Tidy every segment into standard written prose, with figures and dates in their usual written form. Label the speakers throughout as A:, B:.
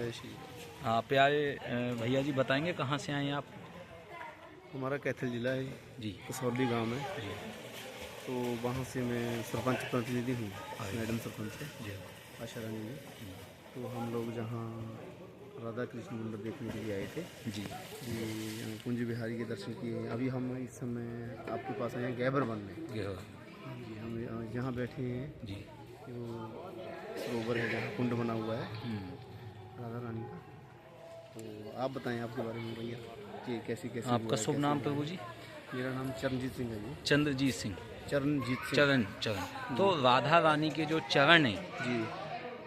A: जय श्री
B: हाँ प्यारे भैया जी, बताएंगे कहाँ से आए हैं आप?
A: हमारा कैथल जिला है
B: जी
A: कसौली गांव है
B: जी
A: तो वहाँ से मैं सरपंच प्रतिनिधि हूँ, मैडम सरपंच है
B: जी
A: आशा रानी जी। तो हम लोग जहाँ राधा कृष्ण मंदिर देखने के लिए आए थे
B: जी
A: जी, कुंज बिहारी के दर्शन किए। अभी हम इस समय आपके पास आए हैं गैबर वन में
B: जी
A: जी। हम जहाँ बैठे हैं
B: जी।
A: वो सरोवर है जहाँ कुंड बना हुआ है राधा रानी का। तो आप बताएं आपके बारे में भैया कि कैसी कैसी
B: आपका शुभ नाम प्रभु जी?
A: मेरा नाम चरणजीत सिंह है जी।
B: चंद्रजीत सिंह।
A: चरणजीत सिंह।
B: चरण। तो राधा रानी के जो चरण हैं
A: जी,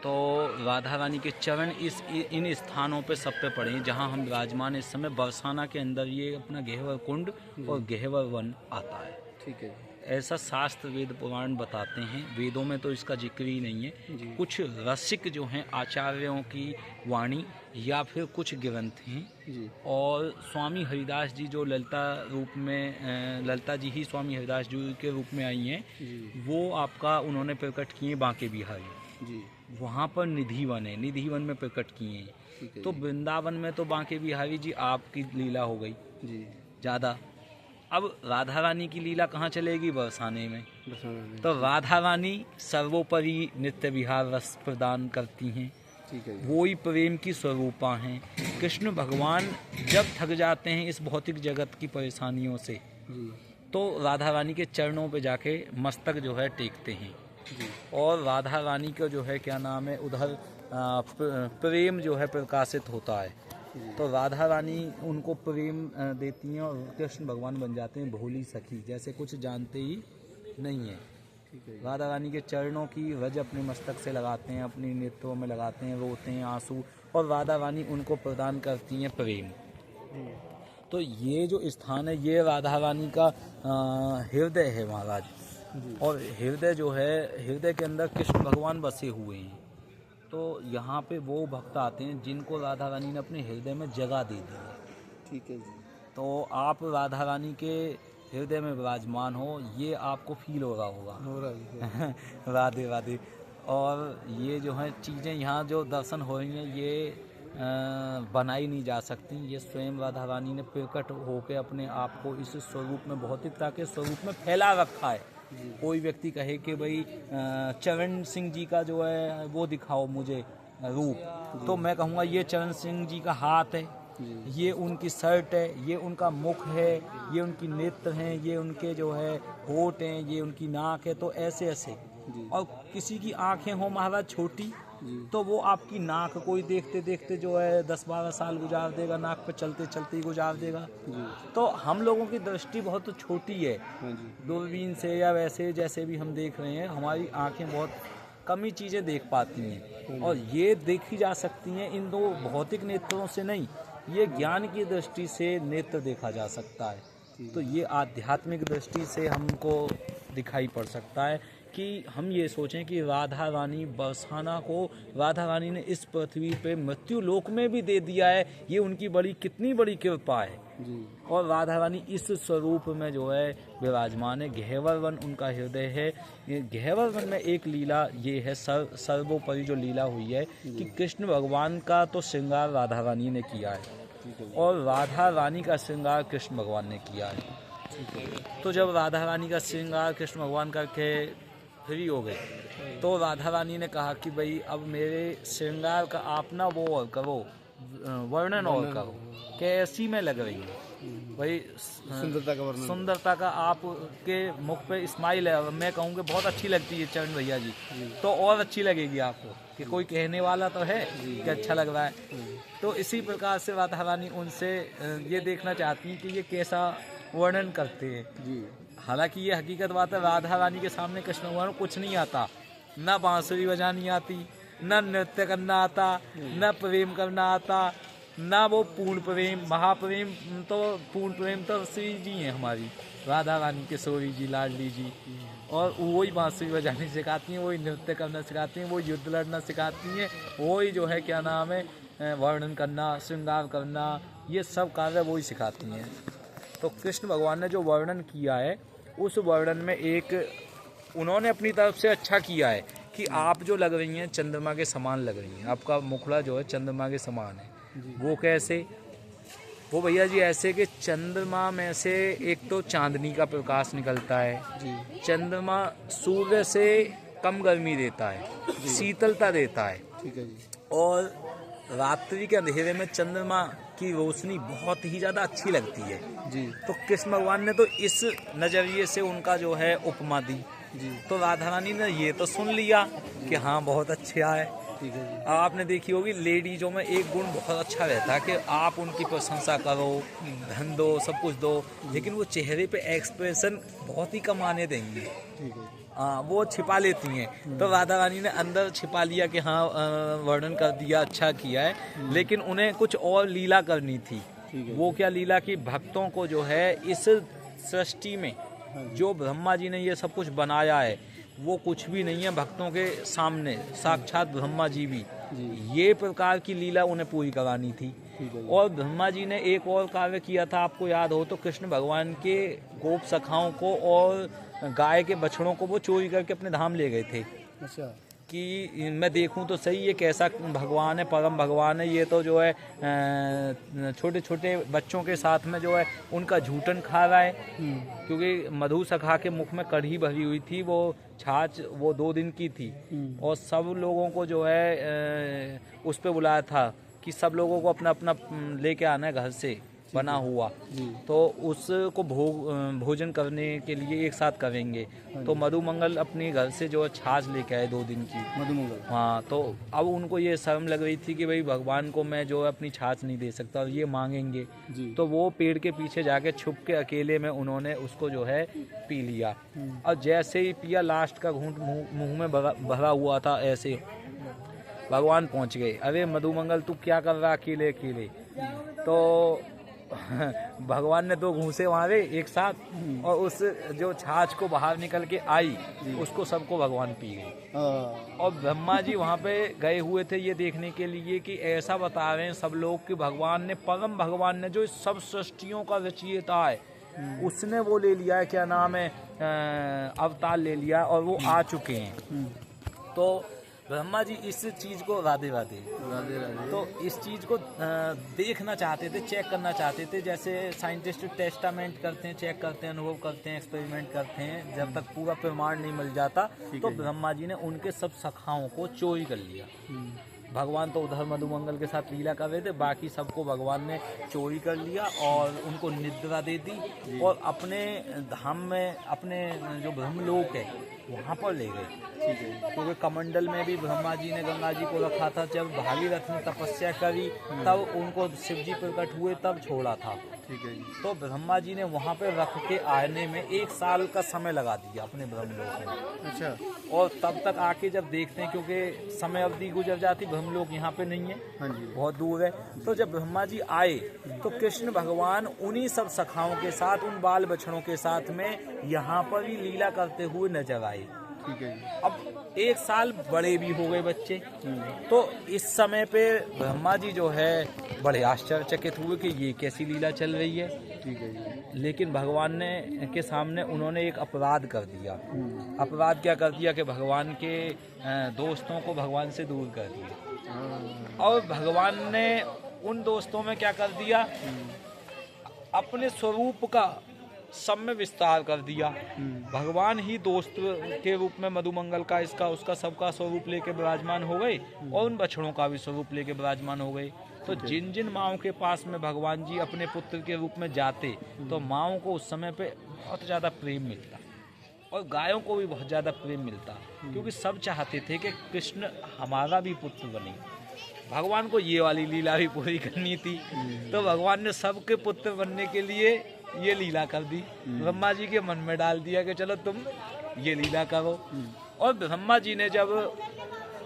B: तो राधा रानी के चरण इन स्थानों पे सब पे पड़े हैं जहाँ हम विराजमान इस समय। बरसाना के अंदर ये अपना गहवर कुंड और गहवर वन आता है।
A: ठीक है जी।
B: ऐसा शास्त्र वेद पुराण बताते हैं, वेदों में तो इसका जिक्र ही नहीं है।
A: जी।
B: कुछ रसिक जो हैं आचार्यों की वाणी या फिर कुछ ग्रंथ हैं
A: जी।
B: और स्वामी हरिदास जी जो ललिता जी ही स्वामी हरिदास जी के रूप में आई हैं,
A: जी।
B: वो आपका उन्होंने प्रकट किए बांके बिहारी।
A: जी।
B: वहाँ पर निधि वन है, निधि वन में प्रकट किए हैं।
A: ठीक है
B: तो
A: जी।
B: वृंदावन में तो बांके बिहारी जी आपकी लीला हो गई
A: जी।
B: ज़्यादा। अब राधा रानी की लीला कहाँ चलेगी? बरसाने में।
A: बरसाना में।
B: तो राधा रानी सर्वोपरि नित्य विहार रस प्रदान करती हैं,
A: ठीक है जी।
B: वो ही प्रेम की स्वरूपा हैं। कृष्ण भगवान जब थक जाते हैं इस भौतिक जगत की परेशानियों से
A: जी।
B: तो राधा रानी के चरणों पे जाके मस्तक जो है टेकते हैं
A: जी।
B: और राधा रानी का जो है क्या नाम है उधर प्रेम जो है प्रकाशित होता है। तो राधा रानी उनको प्रेम देती हैं और कृष्ण भगवान बन जाते हैं भोली सखी, जैसे कुछ जानते ही नहीं है।
A: ठीक है।
B: राधा रानी के चरणों की रज अपने मस्तक से लगाते हैं, अपनी नेत्रों में लगाते हैं, रोते हैं आंसू, और राधा रानी उनको प्रदान करती हैं प्रेम। तो ये जो स्थान है ये राधा रानी का हृदय है महाराज। और हृदय जो है, हृदय के अंदर कृष्ण भगवान बसे हुए हैं। तो यहाँ पे वो भक्त आते हैं जिनको राधा रानी ने अपने हृदय में जगह दे दी है।
A: ठीक है जी।
B: तो आप राधा रानी के हृदय में विराजमान हो, ये आपको फील हो रहा होगा।
A: हो रहा है।
B: राधे राधे। और ये जो है चीज़ें यहाँ जो दर्शन हो रही हैं ये बनाई नहीं जा सकती। ये स्वयं राधा रानी ने प्रकट होकर अपने आप को इस स्वरूप में, भौतिकता के स्वरूप में फैला रखा है। कोई व्यक्ति कहे कि भाई चरण सिंह जी का जो है वो दिखाओ मुझे रूप, तो मैं कहूँगा ये चरण सिंह जी का हाथ है, ये उनकी शर्ट है, ये उनका मुख है, ये उनकी नेत्र हैं, ये उनके जो है होठ हैं, ये उनकी नाक है। तो ऐसे ऐसे। और किसी की आंखें हो महाराज छोटी तो वो आपकी नाक को ही देखते देखते जो है 10-12 साल गुजार देगा, नाक पे चलते चलते ही गुजार देगा। तो हम लोगों की दृष्टि बहुत छोटी है, दूरबीन से या वैसे जैसे भी हम देख रहे हैं, हमारी आंखें बहुत कम ही चीज़ें देख पाती हैं। और ये देखी जा सकती हैं इन दो भौतिक नेत्रों से नहीं, ये ज्ञान की दृष्टि से नेत्र देखा जा सकता है। तो ये आध्यात्मिक दृष्टि से हमको दिखाई पड़ सकता है कि हम ये सोचें कि राधा रानी बरसाना को राधा रानी ने इस पृथ्वी पे मृत्यु लोक में भी दे दिया है। ये उनकी कितनी बड़ी कृपा है जी। और राधा रानी इस स्वरूप में जो है विराजमान है। गहवर वन उनका हृदय है। ये गहवर वन में एक लीला ये है, सर्वोपरि जो लीला हुई है कि कृष्ण भगवान का तो श्रृंगार राधा रानी ने किया है और राधा रानी का श्रृंगार कृष्ण भगवान ने किया है। तो जब राधा रानी का श्रृंगार कृष्ण भगवान करके फ्री हो गए तो राधा रानी ने कहा कि भाई अब मेरे श्रृंगार का आप ना वो और करो, वर्णन और करो, कैसी मैं लग रही हूँ भाई।
A: सुंदरता का वर्णन,
B: सुंदरता का आपके मुख पे स्माइल है, मैं कहूँगी बहुत अच्छी लगती है चरण भैया जी। तो और अच्छी लगेगी आपको कि कोई कहने वाला तो है कि अच्छा लग रहा है। तो इसी प्रकार से राधा रानी उनसे ये देखना चाहती हैं कि ये कैसा वर्णन करते हैं जी। हालांकि ये हकीकत बात है, राधा रानी के सामने कृष्ण भगवान को कुछ नहीं आता, न बांसुरी बजानी आती, न नृत्य करना आता, न प्रेम करना आता, न वो पूर्ण प्रेम महाप्रेम। तो पूर्ण प्रेम तो श्री जी हैं हमारी राधा रानी के किशोरी जी, लाडली जी, और वही बांसुरी बजानी सिखाती हैं, वही नृत्य करना सिखाती हैं, वो युद्ध लड़ना सिखाती हैं, वही जो है क्या नाम है वर्णन करना, श्रृंगार करना, ये सब कार्य वही सिखाती हैं। तो कृष्ण भगवान ने जो वर्णन किया है उस वर्णन में एक उन्होंने अपनी तरफ से अच्छा किया है कि आप जो लग रही हैं चंद्रमा के समान लग रही हैं, आपका मुखड़ा जो है चंद्रमा के समान है। वो कैसे? वो भैया जी ऐसे कि चंद्रमा में से एक तो चांदनी का प्रकाश निकलता है
A: जी
B: चंद्रमा सूर्य से कम गर्मी देता है, शीतलता देता है,
A: ठीक है जी।
B: और रात्रि के अंधेरे में चंद्रमा की रोशनी बहुत ही ज़्यादा अच्छी लगती है
A: जी
B: तो कृष्ण भगवान ने तो इस नज़रिए से उनका जो है उपमा दी।
A: जी
B: तो राधा रानी ने ये तो सुन लिया कि हाँ बहुत अच्छा है।
A: ठीक है जी।
B: आपने देखी होगी लेडीजों में एक गुण बहुत अच्छा रहता है कि आप उनकी प्रशंसा करो, धन दो, सब कुछ दो, लेकिन वो चेहरे पे एक्सप्रेशन बहुत ही कम आने देंगी।
A: ठीक है जी।
B: हाँ, वो छिपा लेती हैं। तो राधा रानी ने अंदर छिपा लिया कि हाँ वर्णन कर दिया, अच्छा किया है, लेकिन उन्हें कुछ और लीला करनी थी।
A: ठीक है।
B: वो क्या लीला कि भक्तों को जो है इस सृष्टि में जो ब्रह्मा जी ने ये सब कुछ बनाया है वो कुछ भी नहीं है भक्तों के सामने, साक्षात ब्रह्मा जी भी। ये प्रकार की लीला उन्हें पूरी करानी थी।
A: ठीक है जी।
B: और ब्रह्मा जी ने एक और कार्य किया था, आपको याद हो तो, कृष्ण भगवान के गोप सखाओं को और गाय के बछड़ों को वो चोरी करके अपने धाम ले गए थे
A: अच्छा।
B: कि मैं देखूं तो सही ये कैसा भगवान है, परम भगवान है, ये तो जो है छोटे छोटे बच्चों के साथ में जो है उनका झूठन खा रहा है। क्योंकि मधु सखा के मुख में कढ़ी भरी हुई थी, वो छाछ वो 2 दिन की थी, और सब लोगों को जो है उस पे बुलाया था कि सब लोगों को अपना अपना लेके आना है घर से बना हुआ, तो उसको भोजन करने के लिए एक साथ करेंगे। तो मधुमंगल अपने घर से जो है छाछ लेके आए 2 दिन की।
A: मधुमंगल।
B: हाँ, तो अब उनको ये शर्म लग रही थी कि भाई भगवान को मैं जो है अपनी छाछ नहीं दे सकता और ये मांगेंगे, तो वो पेड़ के पीछे जाके छुप के अकेले में उन्होंने उसको जो है पी लिया। और जैसे ही पिया, लास्ट का घूंट मुंह में भरा हुआ था, ऐसे भगवान पहुंच गए। अरे मधुमंगल तू क्या कर रहा अकेले अकेले? तो भगवान ने 2 घूंसे मारे एक साथ, और उस जो छाछ को बाहर निकल के आई उसको सबको भगवान पी गई। और ब्रह्मा जी वहाँ पे गए हुए थे ये देखने के लिए कि ऐसा बता रहे हैं सब लोग कि भगवान ने, परम भगवान ने जो सब सृष्टियों का रचयिता है, उसने वो ले लिया है, क्या नाम है, अवतार ले लिया, और वो आ चुके हैं। तो ब्रह्मा जी इस चीज़ को राधे राधे तो इस चीज़ को देखना चाहते थे, चेक करना चाहते थे। जैसे साइंटिस्ट टेस्टामेंट करते हैं, चेक करते हैं, अनुभव करते हैं, एक्सपेरिमेंट करते हैं, जब तक पूरा प्रमाण नहीं मिल जाता तो ब्रह्मा जी ने उनके सब सखाओं को चोरी कर लिया। भगवान तो उधर मधुमंगल के साथ लीला कर रहे थे, बाकी सबको भगवान ने चोरी कर लिया और उनको निद्रा दे दी, और अपने धाम में, अपने जो ब्रह्मलोक है वहाँ पर ले गए। ठीक है। क्योंकि कमंडल में भी ब्रह्मा जी ने गंगा जी को रखा था, जब भागीरथ ने तपस्या करी तब उनको शिव जी प्रकट हुए तब छोड़ा था। ठीक है। तो ब्रह्मा जी ने वहाँ पे रख के आने में 1 साल का समय लगा दिया अपने ब्रह्मलोक में। अच्छा। और तब तक आके जब देखते हैं, क्योंकि समय अवधि गुजर जाती, ब्रह्मलोक यहाँ पे नहीं है, बहुत दूर है। तो जब ब्रह्मा जी आए तो कृष्ण भगवान उन्हीं सब सखाओं के साथ, उन बाल बछड़ों के साथ में यहाँ पर ही लीला करते हुए नजर आए। ठीक है। अब 1 साल बड़े भी हो गए बच्चे, तो इस समय पे ब्रह्मा जी जो है बड़े आश्चर्यचकित हुए कि ये कैसी लीला चल रही है। ठीक है। लेकिन भगवान ने के सामने उन्होंने एक अपराध कर दिया। अपराध क्या कर दिया कि भगवान के दोस्तों को भगवान से दूर कर दिया, और भगवान ने उन दोस्तों में क्या कर दिया, अपने स्वरूप का सब में विस्तार कर दिया। भगवान ही दोस्त के रूप में मधुमंगल का, इसका उसका सबका स्वरूप लेके विराजमान हो गए, और उन बछड़ों का भी स्वरूप लेके विराजमान हो गए। तो जिन जिन माओं के पास में भगवान जी अपने पुत्र के रूप में जाते, तो माओं को उस समय पे बहुत ज़्यादा प्रेम मिलता, और गायों को भी बहुत ज़्यादा प्रेम मिलता, क्योंकि सब चाहते थे कि कृष्ण हमारा भी पुत्र बने। भगवान को ये वाली लीला भी पूरी करनी थी, तो भगवान ने सबके पुत्र बनने के लिए ये लीला कर दी। ब्रह्मा जी के मन में डाल दिया कि चलो तुम ये लीला करो। और ब्रह्मा जी ने जब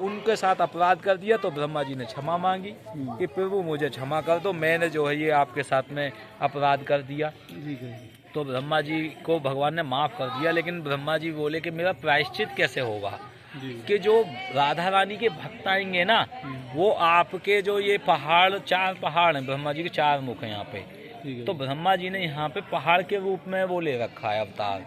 B: उनके साथ अपराध कर दिया तो ब्रह्मा जी ने क्षमा मांगी कि प्रभु मुझे क्षमा कर दो, मैंने जो है ये आपके साथ में अपराध कर दिया। तो ब्रह्मा जी को भगवान ने माफ़ कर दिया, लेकिन ब्रह्मा जी बोले कि मेरा प्रायश्चित कैसे होगा, कि जो राधा रानी के भक्त आएंगे ना, वो आपके जो ये पहाड़, 4 पहाड़ हैं, ब्रह्मा जी के 4 मुख हैं यहाँ पे, तो ब्रह्मा जी ने यहाँ पे पहाड़ के रूप में वो ले रखा है अवतार।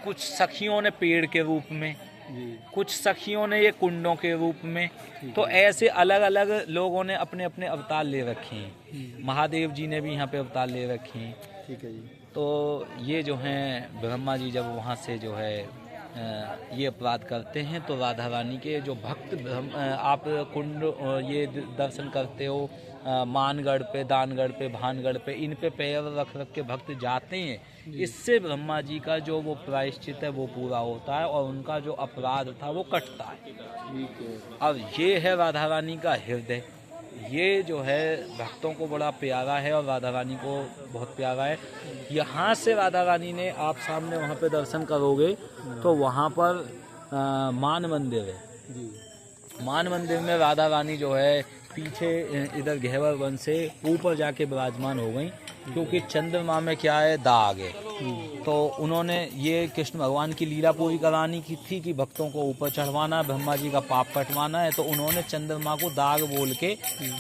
B: कुछ सखियों ने पेड़ के रूप में,
A: जी।
B: कुछ सखियों ने ये कुंडों के रूप में, तो ऐसे अलग अलग लोगों ने अपने अपने अवतार ले रखे हैं। महादेव जी ने भी यहाँ पे अवतार ले रखे हैं।
A: ठीक है जी।
B: तो ये जो हैं ब्रह्मा जी जब वहाँ से जो है ये अपराध करते हैं, तो राधा रानी के जो भक्त आप कुंड ये दर्शन करते हो, मानगढ़ पे, दानगढ़ पे, भानगढ़ पे, इन पे पैर रख रख के भक्त जाते हैं। इससे ब्रह्मा जी का जो वो प्रायश्चित है वो पूरा होता है और उनका जो अपराध था वो कटता है।
A: ठीक है।
B: अब ये है राधा रानी का हृदय। ये जो है भक्तों को बड़ा प्यारा है और राधा रानी को बहुत प्यारा है। यहाँ से राधा रानी ने, आप सामने वहाँ पे दर्शन करोगे तो वहाँ पर मान मंदिर है
A: जी।
B: मान मंदिर में राधा रानी जो है पीछे इधर घेवर वन से ऊपर जाके विराजमान हो गई, क्योंकि चंद्रमा में क्या है, दाग है। तो उन्होंने ये कृष्ण भगवान की लीला पूरी करानी की थी कि भक्तों को ऊपर चढ़वाना, ब्रह्मा जी का पाप कटवाना है। तो उन्होंने चंद्रमा को दाग बोल के,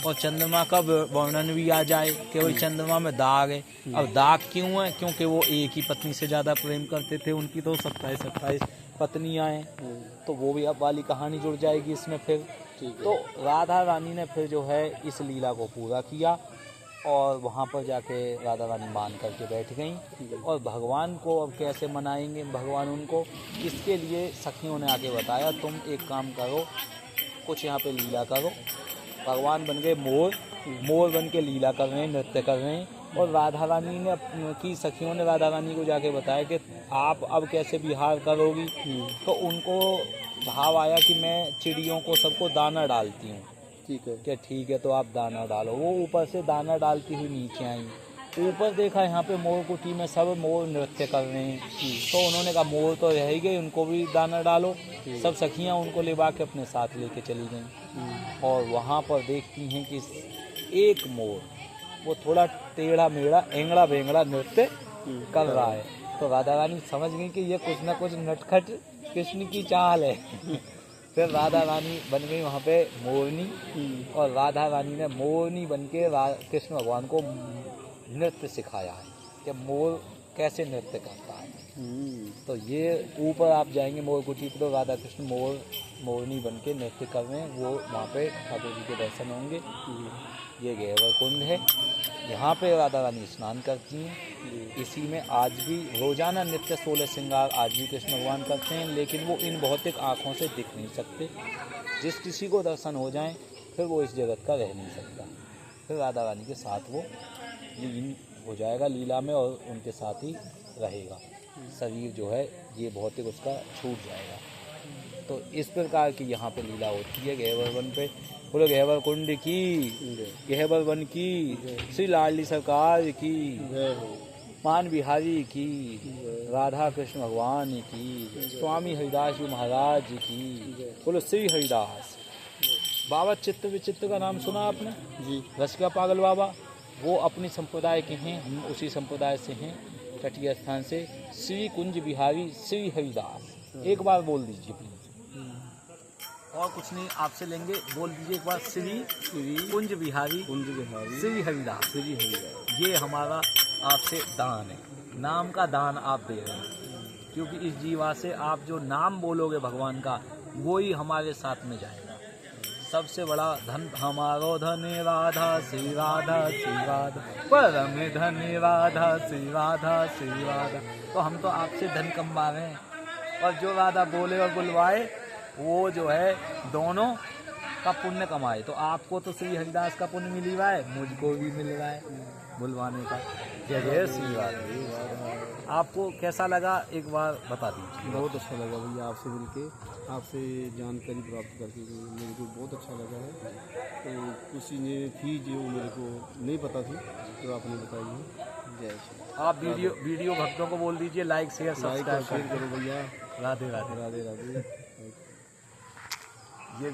B: और चंद्रमा का वर्णन भी आ जाए कि वही चंद्रमा में दाग है। अब दाग क्यों है? क्योंकि वो एक ही पत्नी से ज़्यादा प्रेम करते थे। उनकी तो 27 पत्नियाँ हैं, तो वो भी अब वाली कहानी जुड़ जाएगी इसमें फिर। तो राधा रानी ने फिर जो है इस लीला को पूरा किया और वहाँ पर जाके राधा रानी मान करके बैठ गई। और भगवान को अब कैसे मनाएंगे भगवान उनको, इसके लिए सखियों ने आके बताया, तुम एक काम करो, कुछ यहाँ पे लीला करो। भगवान बन गए मोर, मोर बन के लीला कर रहे हैं, नृत्य कर रहे हैं। और राधा रानी ने की सखियों ने राधा रानी को जाके बताया कि आप अब कैसे विहार करोगी। तो उनको भाव आया कि मैं चिड़ियों को सबको दाना डालती हूँ।
A: ठीक है।
B: कि ठीक है, तो आप दाना डालो। वो ऊपर से दाना डालती हुई नीचे आई। ऊपर देखा यहाँ पे मोर कुटी में सब मोर नृत्य कर रहे हैं। तो उन्होंने कहा मोर तो रह ही गए, उनको भी दाना डालो। सब सखियाँ उनको लेवा के अपने साथ लेके चली गईं। और वहाँ पर देखती हैं कि एक मोर वो थोड़ा टेढ़ा मेढ़ा एंगड़ा बेंगड़ा नृत्य कर रहा है। तो राधा रानी समझ गई कि ये कुछ ना कुछ नटखट कृष्ण की चाल है। फिर राधा रानी बन गई वहाँ पे मोरनी, और राधा रानी ने मोरनी बन के कृष्ण भगवान को नृत्य सिखाया है कि मोर कैसे नृत्य करता है। तो ये ऊपर आप जाएंगे मोर कुटी पर, तो राधा कृष्ण मोरनी बन के नृत्य कर रहे हैं। वो वहाँ पे ठाकुर जी के दर्शन होंगे। ये घेवर कुंड है, यहाँ पे राधा रानी स्नान करती हैं। इसी में आज भी रोजाना नित्य 16 श्रृंगार आज भी कृष्ण भगवान करते हैं, लेकिन वो इन भौतिक आँखों से दिख नहीं सकते। जिस किसी को दर्शन हो जाए फिर वो इस जगत का रह नहीं सकता। फिर राधा रानी के साथ वो लीन हो जाएगा लीला में और उनके साथ ही रहेगा। शरीर जो है ये भौतिक उसका छूट जाएगा। तो इस प्रकार की यहाँ पे लीला होती है घेवर वन पे। बोलो घेवर कुंड की, घेवर वन की, श्री लाडली सरकार की, मान बिहारी की, राधा कृष्ण भगवान की, स्वामी हरिदास जी महाराज की। बोलो श्री हरिदास। बाबा चित्त विचित्र का नाम सुना आपने जी? रसिका पागल बाबा, वो अपनी संप्रदाय के हैं, हम उसी संप्रदाय से हैं, तटीय स्थान से। श्री कुंज बिहारी श्री हरिदास। एक बार बोल दीजिए प्लीज। और कुछ नहीं आपसे लेंगे, बोल दीजिए एक बार, श्री कुंज बिहारी श्री हरिदास। ये हमारा आपसे दान है, नाम का दान आप दे रहे हैं। क्योंकि इस जीवा से आप जो नाम बोलोगे भगवान का, वो ही हमारे साथ में जाएगा। सबसे बड़ा धन हमारो धन राधा श्री राधा श्री राधा, परम धन राधा श्री राधा श्री राधा। तो हम तो आपसे धन कमा रहे हैं, और जो राधा बोले और बुलवाए वो जो है दोनों का पुण्य कमाए। तो आपको तो श्री हरिदास का पुण्य मिल रहा है, मुझको भी मिल रहा है बुलवाने का। जय जय श्री राधा। आपको कैसा लगा एक बार बता दीजिए।
A: बहुत अच्छा लगा भैया आपसे मिलके, आपसे जानकारी प्राप्त करके मेरे को बहुत अच्छा लगा है। तो किसी ने थी जो मेरे को नहीं पता थी, तो आपने बताई है। जय श्री।
B: आप वीडियो भक्तों को बोल दीजिए लाइक शेयर सब्सक्राइब
A: करो भैया।
B: राधे राधे।
A: राधे राधे।